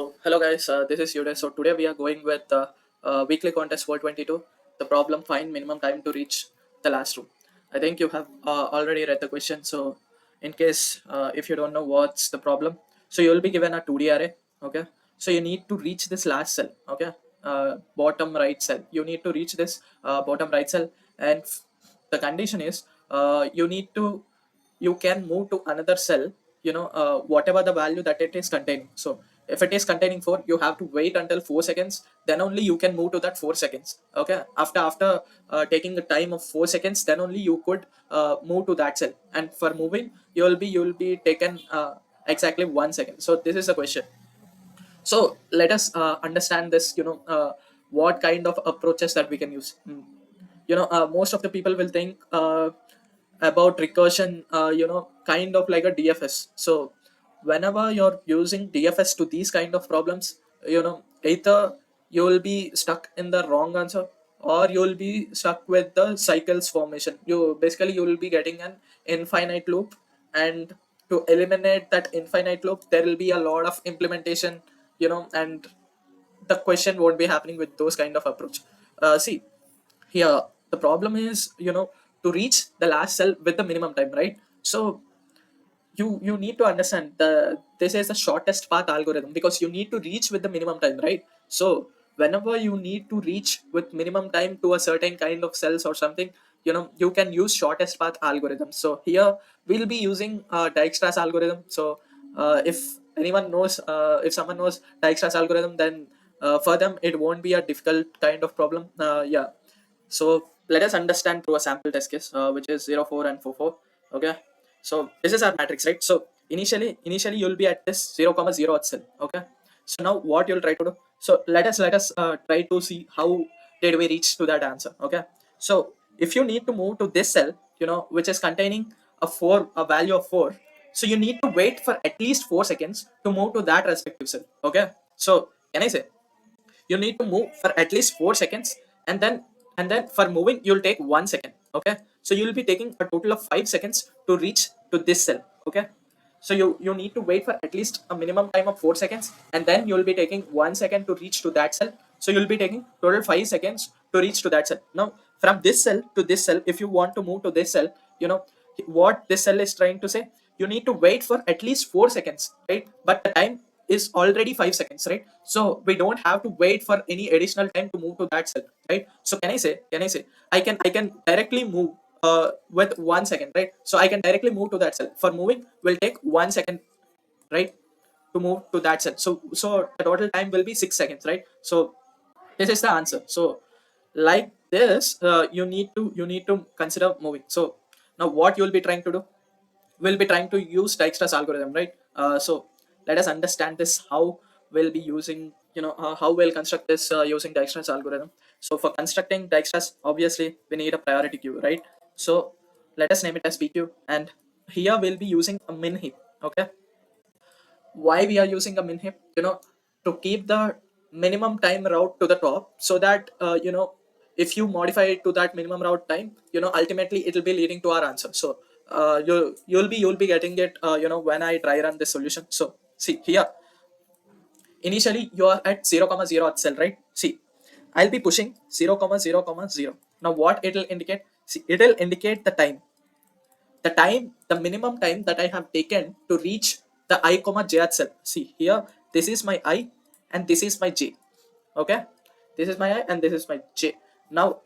Hello guys, this is Yuday. So today we are going with the weekly contest 422. The problem: find minimum time to reach the last room. I think you have already read the question. So in case if you don't know what's the problem, so you will be given a 2D array. Okay, so you need to reach this last cell. Okay, bottom right cell. You need to reach this bottom right cell, and the condition is you can move to another cell, whatever the value that it is containing. So if it is containing 4, you have to wait until 4 seconds, then only you can move to that 4 seconds. Okay, after taking the time of 4 seconds, then only you could move to that cell, and for moving you will be taken exactly 1 second. So this is the question. So let us understand this, what kind of approaches that we can use. Most of the people will think about recursion, kind of like a DFS. So whenever you're using DFS to these kind of problems, either you will be stuck in the wrong answer, or you will be stuck with the cycles formation. You will be getting an infinite loop, and to eliminate that infinite loop, there will be a lot of implementation, and the question won't be happening with those kind of approach. See, here the problem is, to reach the last cell with the minimum time, right? So you need to understand this is the shortest path algorithm, because you need to reach with the minimum time, right? So whenever you need to reach with minimum time to a certain kind of cells or something, you can use shortest path algorithm. So here we'll be using Dijkstra's algorithm. So if anyone knows, if someone knows Dijkstra's algorithm, then for them it won't be a difficult kind of problem. Yeah, so let us understand through a sample test case, which is 0, 4, and 4, 4. Okay. So this is our matrix, right? So initially you'll be at this 0, comma 0 at cell. Okay. So now what you'll try to do? So let us try to see how did we reach to that answer. Okay. So if you need to move to this cell, which is containing a value of 4, so you need to wait for at least 4 seconds to move to that respective cell. Okay. So can I say you need to move for at least 4 seconds, and then for moving you'll take 1 second. Okay, so you'll be taking a total of 5 seconds to reach to this cell. Okay, so you need to wait for at least a minimum time of 4 seconds, and then you'll be taking 1 second to reach to that cell. So you'll be taking total 5 seconds to reach to that cell. Now from this cell to this cell, if you want to move to this cell, what this cell is trying to say, you need to wait for at least 4 seconds, right? But the time is already 5 seconds, right? So we don't have to wait for any additional time to move to that cell, right? So can I say I can directly move with 1 second, right? So I can directly move to that cell. For moving will take 1 second, right, to move to that cell. So the total time will be 6 seconds, right? So this is the answer. So like this, you need to consider moving. So now what you will be trying to do, we'll be trying to use Dijkstra's algorithm, right? So let us understand this, how we'll be using, how we'll construct this using Dijkstra's algorithm. So for constructing Dijkstra's, obviously we need a priority queue, right? So let us name it as PQ, and here we'll be using a min heap. Okay, why we are using a min heap, to keep the minimum time route to the top, so that if you modify it to that minimum route time, ultimately it will be leading to our answer. So you'll be getting it, when I try run this solution. So see here, initially you are at 0, comma 0 at cell, right? See, I'll be pushing 0, comma 0, comma 0. Now what it will indicate? See, it will indicate the minimum time that I have taken to reach the I comma j at cell. See here, this is my I and this is my j. Okay, this is my I and this is my j. Now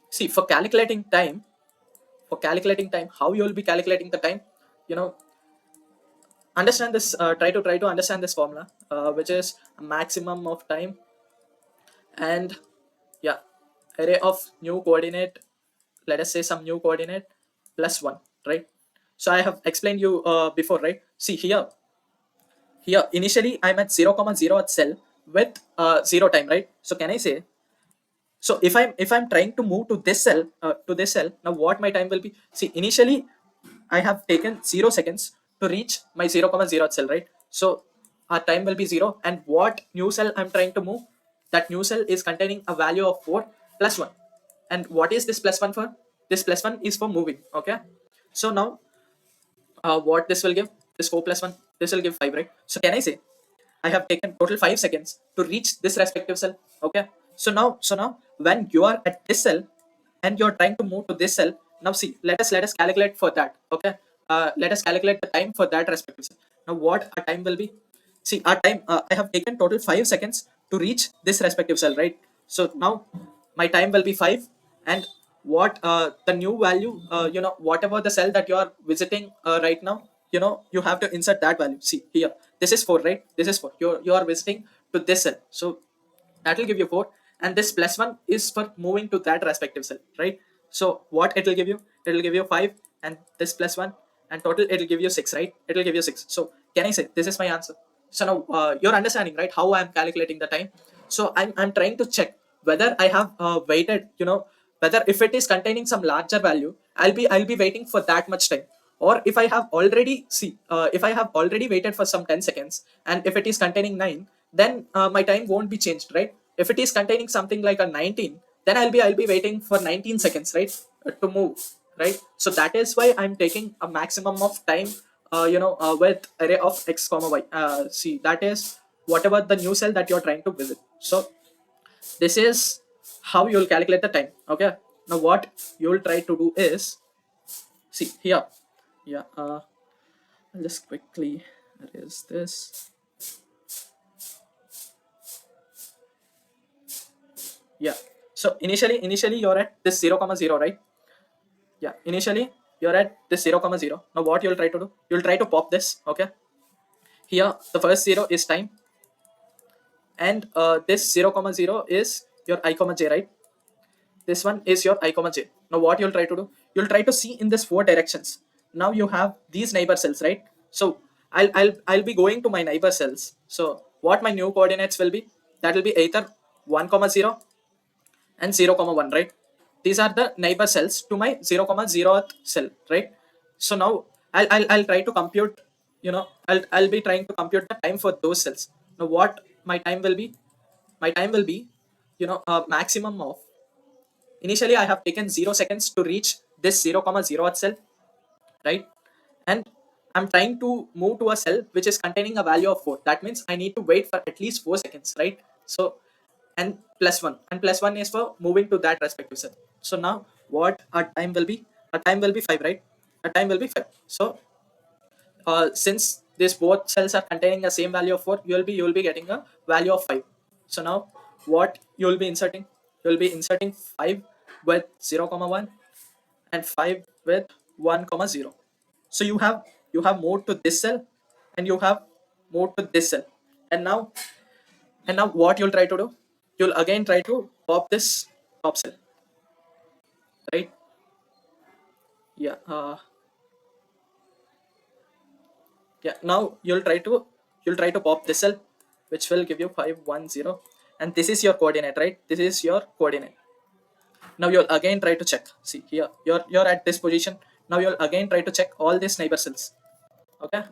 see, for calculating time, how you will be calculating the time, you know understand this, try to understand this formula, which is a maximum of time, and yeah, array of new coordinate, let us say some new coordinate plus 1, right? So I have explained you before, right? See here initially I'm at 0, comma 0 at cell with 0 time, right? So can I say, so if I'm trying to move to this cell, now what my time will be? See, initially I have taken 0 seconds to reach my 0, comma 0 at cell, right? So our time will be 0, and what new cell I'm trying to move, that new cell is containing a value of 4 plus 1. And what is this plus 1 for? This plus 1 is for moving. Okay, so now what this will give, this 4 plus 1, this will give 5, right? So can I say I have taken total 5 seconds to reach this respective cell. Okay. So now when you are at this cell and you're trying to move to this cell, now see, let us calculate for that. Okay. Let us calculate the time for that respective cell. Now what our time will be? See, our time, I have taken total 5 seconds to reach this respective cell, right? So now my time will be 5, and what the new value, whatever the cell that you are visiting right now, you have to insert that value. See here, this is 4, right? This is 4. You are visiting to this cell, so that will give you 4, and this plus 1 is for moving to that respective cell, right? So what it will give you? It will give you 5, and this plus 1, and total it will give you 6, right? It will give you 6. So can I say this is my answer? So now you're understanding, right, how I'm calculating the time. So I'm trying to check whether I have waited, whether if it is containing some larger value, I'll be waiting for that much time, or if I have already if I have already waited for some 10 seconds, and if it is containing 9, then my time won't be changed, right? If it is containing something like a 19, then I'll be waiting for 19 seconds, right, to move, right? So that is why I'm taking a maximum of time, with array of x comma y. See, that is whatever the new cell that you're trying to visit. So this is how you'll calculate the time. Okay. Now what you'll try to do is, see here. Yeah. I'll just quickly erase this. Yeah. So initially you're at this 0 comma 0, right? Yeah. Initially you're at this 0 comma 0. Now what you'll try to do? You'll try to pop this. Okay. Here the first 0 is time, and this 0 comma 0 is your I comma j, right? This one is your I comma j. Now what you'll try to do? You'll try to see in this 4 directions. Now you have these neighbor cells, right? So I'll be going to my neighbor cells. So what my new coordinates will be? That will be either 1 comma 0 and 0 comma 1, right? These are the neighbor cells to my 0 comma 0th cell, right? So now I'll try to compute, I'll be trying to compute the time for those cells. Now what my time will be? My time will be, a maximum of, initially I have taken 0 seconds to reach this 0 comma 0 cell, right? And I'm trying to move to a cell which is containing a value of 4. That means I need to wait for at least 4 seconds, right? So, and plus 1, and plus 1 is for moving to that respective cell. So now what our time will be? Our time will be 5, right? Our time will be 5. So since these both cells are containing the same value of 4, you will be getting a value of 5. So now what you'll be inserting? You'll be inserting 5 with 0 comma 1 and 5 with 1 comma 0. So you have moved to this cell, and you have moved to this cell, and now what you'll try to do? You'll again try to pop this top cell, right? Yeah. Yeah, now you'll try to pop this cell, which will give you 510, and this is your coordinate, right? This is your coordinate. Now you'll again try to check. See here, you're at this position. Now you'll again try to check all these neighbor cells. Okay.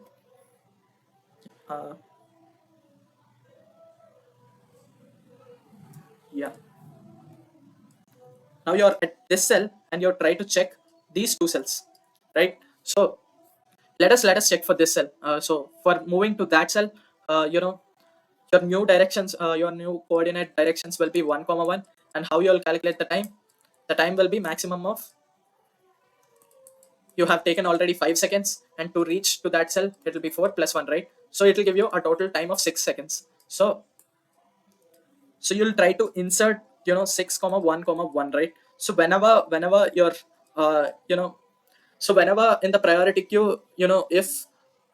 uh, yeah. Now you're at this cell, and you're trying to check these two cells, right? So let us check for this cell. So for moving to that cell, your new directions, your new coordinate directions will be 1 comma 1. And how you'll calculate the time? The time will be maximum of, you have taken already 5 seconds, and to reach to that cell it will be 4 plus 1, right? So it will give you a total time of 6 seconds. So you'll try to insert, 6 comma 1 comma 1, right? So whenever you're so whenever in the priority queue, if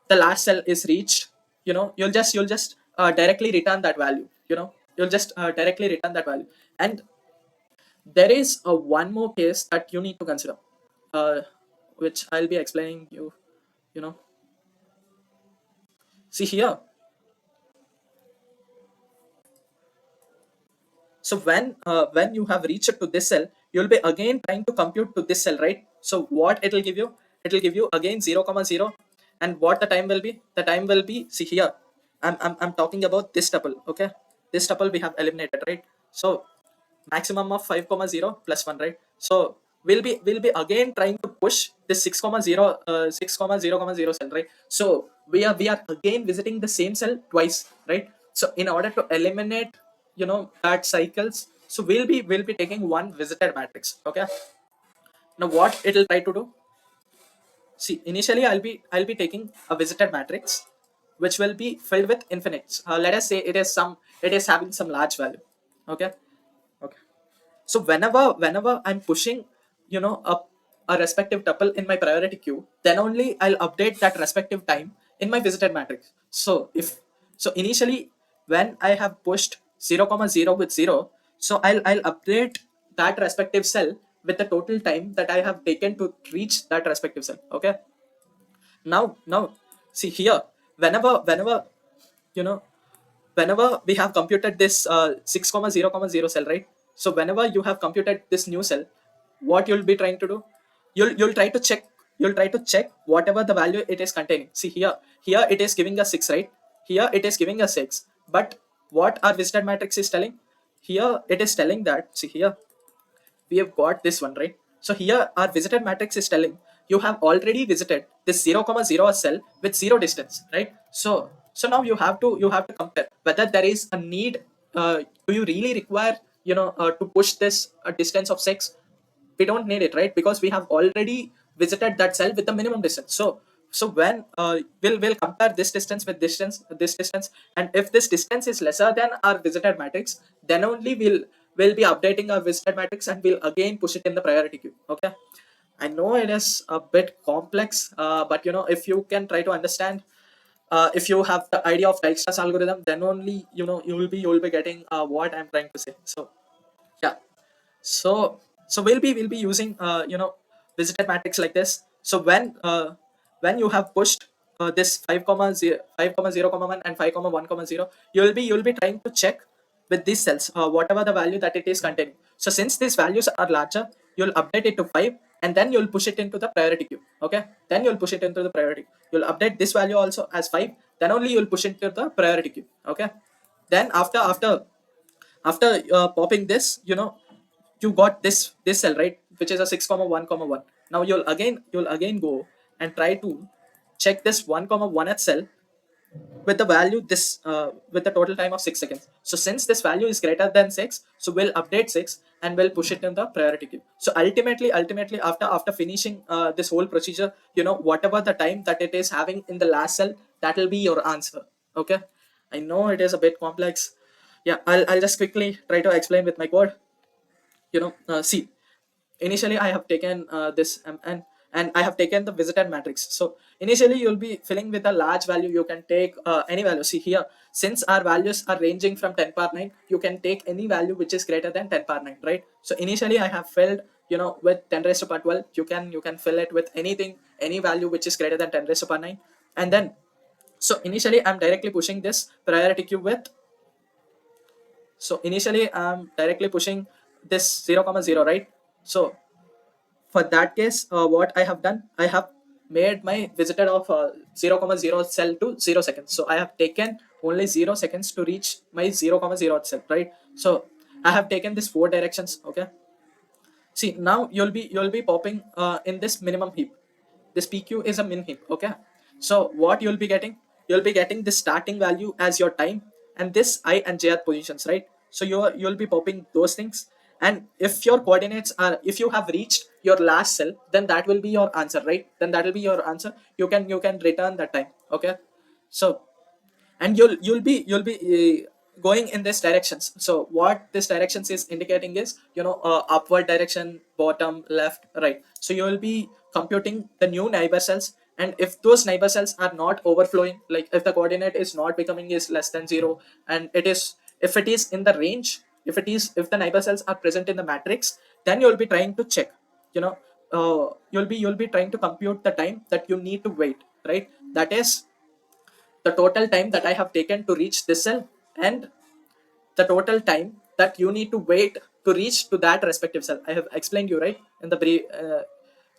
the last cell is reached, you'll just directly return that value. You'll just directly return that value. And there is a one more case that you need to consider, uh, which I'll be explaining you. You know, see here. So when you have reached to this cell, you'll be again trying to compute to this cell, right? So what it will give you? It will give you again 0 comma 0, and what the time will be? The time will be, see here. I'm talking about this tuple. Okay, this tuple we have eliminated, right? So maximum of 5 comma 0 plus 1, right? So we'll be again trying to push this 6,0,0,0 cell, right? So we are again visiting the same cell twice, right? So in order to eliminate, that cycles, so we'll be taking one visited matrix. Okay, now what it'll try to do, see, initially I'll be taking a visited matrix which will be filled with infinites. Let us say it is having some large value. Okay, okay. So whenever I'm pushing, a respective tuple in my priority queue, then only I'll update that respective time in my visited matrix. So initially when I have pushed 0,0 with 0, so I'll update that respective cell with the total time that I have taken to reach that respective cell. Okay. Now see here, whenever you know whenever we have computed this 6,0,0 cell, right? So whenever you have computed this new cell, what you'll be trying to do, you'll try to check, whatever the value it is containing. See here it is giving us 6, right? Here it is giving us 6, but what our visited matrix is telling, here it is telling that, see here, we have got this one, right? So here our visited matrix is telling you have already visited this 0,0 cell with 0 distance, right? So now you have to compare whether there is a need. Do you really require, to push this a distance of 6? We don't need it, right? Because we have already visited that cell with the minimum distance. So when we'll compare this distance, and if this distance is lesser than our visited matrix, then only we'll be updating our visited matrix, and we'll again push it in the priority queue. Okay, I know it is a bit complex, but if you can try to understand, if you have the idea of Dijkstra's algorithm, then only you will be getting what I'm trying to say. So yeah, so we'll be using visited matrix like this. So when you have pushed this 5,0, 1 and 5,1,0, you'll be trying to check with these cells, whatever the value that it is containing. So since these values are larger, you'll update it to 5, and then you'll push it into the priority queue. Okay, then you'll push it into the priority. You'll update this value also as 5, then only you'll push it into the priority queue. Okay, then after popping this, you got this cell, right, which is a 6,1,1. Now you'll again go and try to check this 1,1th cell with the value this with the total time of 6 seconds. So since this value is greater than 6, so we'll update 6 and we'll push it in the priority queue. So ultimately after finishing this whole procedure, whatever the time that it is having in the last cell, that will be your answer. Okay, I know it is a bit complex. Yeah, I'll just quickly try to explain with my code. See, initially I have taken this, and I have taken the visited matrix. So initially you'll be filling with a large value. You can take any value. See here, since our values are ranging from 10 power 9, you can take any value which is greater than 10 power 9, right? So initially I have filled, with 10 raised to power 12. You can fill it with anything, any value which is greater than 10 raised to power 9. And then, so initially I'm directly pushing this priority queue with, so initially I'm directly pushing this 0,0, right? So for that case, what I have done, I have made my visited of 0,0 cell to 0 seconds. So I have taken only 0 seconds to reach my 0,0 cell, right? So I have taken this 4 directions. Okay, see, now you'll be popping in this minimum heap. This PQ is a min heap. Okay, so what you'll be getting the starting value as your time, and this I and jth positions, right? So you'll be popping those things, and if your coordinates are, if you have reached your last cell, then that will be your answer, right? Then that will be your answer. You can return that time. Okay, so, and you'll be going in this directions. So what this directions is indicating is, upward direction, bottom, left, right. So you will be computing the new neighbor cells, and if those neighbor cells are not overflowing, like if the coordinate is not becoming is less than 0, and if it is in the range, if the neighbor cells are present in the matrix, then you'll be trying to check, you'll be trying to compute the time that you need to wait, right? That is the total time that I have taken to reach this cell, and the total time that you need to wait to reach to that respective cell. I have explained you, right, in the brief,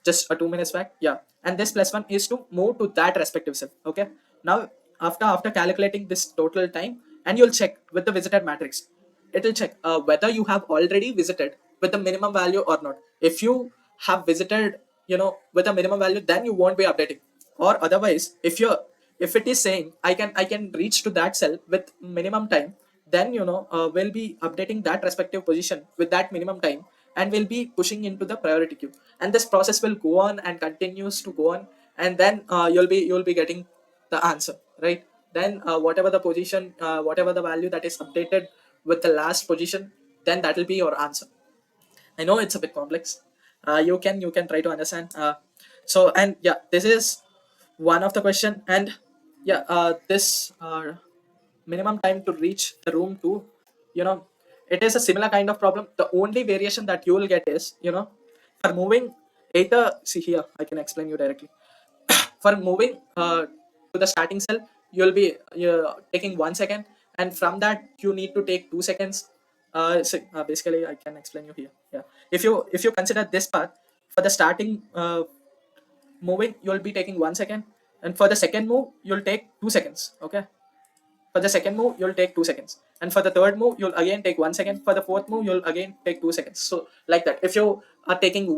just a 2 minutes back. Yeah, and this plus one is to move to that respective cell. Okay, now after calculating this total time, and you'll check with the visited matrix, it will check whether you have already visited with the minimum value or not. If you have visited, with a minimum value, then you won't be updating. Or otherwise, if it is saying I can reach to that cell with minimum time, then we'll be updating that respective position with that minimum time, and we'll be pushing into the priority queue, and this process will go on and continues to go on, and then you'll be getting the answer, right? Then whatever the position, whatever the value that is updated with the last position, then that will be your answer. I know it's a bit complex. You can try to understand. So, and yeah, this is one of the question, and yeah, this minimum time to reach the room to, you know, it is a similar kind of problem. The only variation that you will get is, for moving either, see here, I can explain you directly. For moving to the starting cell, you'll be taking 1 second, and from that you need to take 2 seconds. Basically, I can explain you here. Yeah, if you consider this path, for the starting moving, you'll be taking 1 second, and for the second move, you'll take 2 seconds. Okay, for the second move, you'll take 2 seconds. And for the third move, you'll again take 1 second. For the fourth move, you'll again take 2 seconds. So like that. If you are taking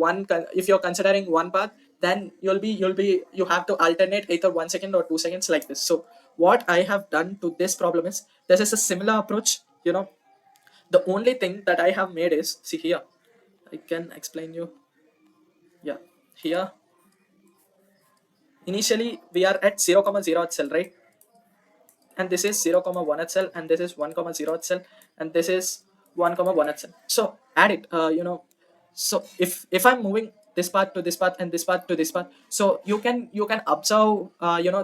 if you're considering one path, then you have to alternate either 1 second or 2 seconds like this. So what I have done to this problem is this is a similar approach. The only thing that I have made is, see here, I can explain you. Yeah, here initially we are at 0 comma 0 at cell, right? And this is 0 comma 1 at cell, and this is 1 comma 0 at cell, and this is 1 comma 1 at cell. So add it, so if I'm moving this path to this path and this path to this path, so you can observe,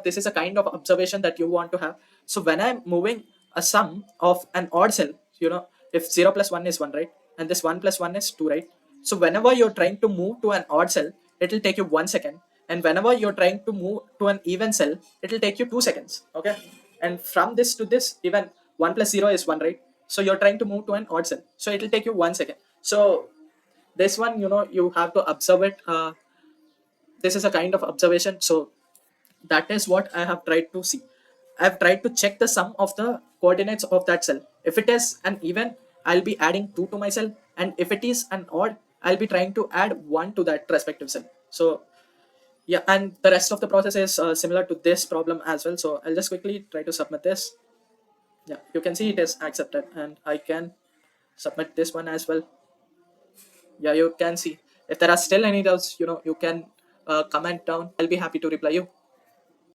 this is a kind of observation that you want to have. So when I'm moving a sum of an odd cell, if 0 plus 1 is 1, right, and this 1 plus 1 is 2, right? So whenever you're trying to move to an odd cell, it will take you 1 second, and whenever you're trying to move to an even cell, it will take you 2 seconds. Okay, and from this to this, even 1 plus 0 is 1, right? So you're trying to move to an odd cell, so it will take you 1 second. So this one, you have to observe it. This is a kind of observation. So that is what I have tried to see. I've tried to check the sum of the coordinates of that cell. If it is an even, I'll be adding 2 to my cell, and if it is an odd, I'll be trying to add 1 to that respective cell. So yeah, and the rest of the process is similar to this problem as well. So I'll just quickly try to submit this. Yeah, you can see it is accepted, and I can submit this one as well. Yeah, you can see. If there are still any doubts, you can comment down. I'll be happy to reply you.